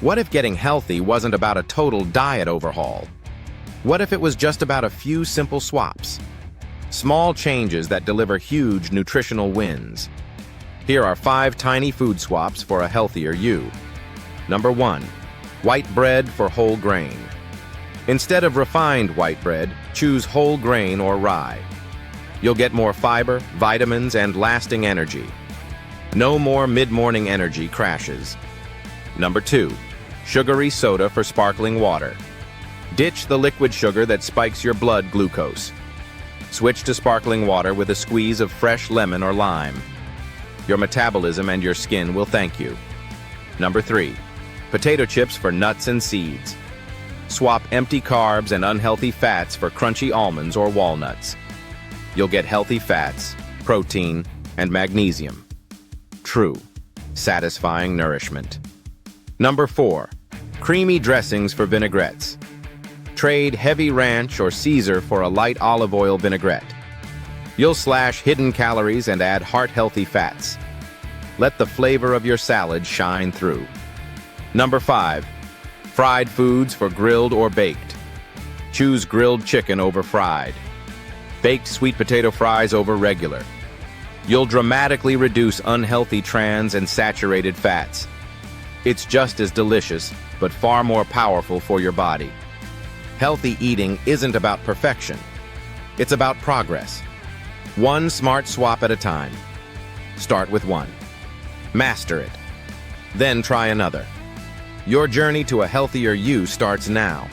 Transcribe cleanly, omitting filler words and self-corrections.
What if getting healthy wasn't about a total diet overhaul? What if it was just about a few simple swaps? Small changes that deliver huge nutritional wins. Here are 5 tiny food swaps for a healthier you. Number 1. White bread for whole grain. Instead of refined white bread, choose whole grain or rye. You'll get more fiber, vitamins, and lasting energy. No more mid-morning energy crashes. Number 2. Sugary soda for sparkling water. Ditch the liquid sugar that spikes your blood glucose. Switch to sparkling water with a squeeze of fresh lemon or lime. Your metabolism and your skin will thank you. Number 3. Potato chips for nuts and seeds. Swap empty carbs and unhealthy fats for crunchy almonds or walnuts. You'll get healthy fats, protein, and magnesium. True, satisfying nourishment. Number 4. Creamy dressings for vinaigrettes. Trade heavy ranch or Caesar for a light olive oil vinaigrette. You'll slash hidden calories and add heart-healthy fats. Let the flavor of your salad shine through. Number 5. Fried foods for grilled or baked. Choose grilled chicken over fried. Baked sweet potato fries over regular. You'll dramatically reduce unhealthy trans and saturated fats. It's just as delicious, but far more powerful for your body. Healthy eating isn't about perfection. It's about progress. One smart swap at a time. Start with one. Master it. Then try another. Your journey to a healthier you starts now.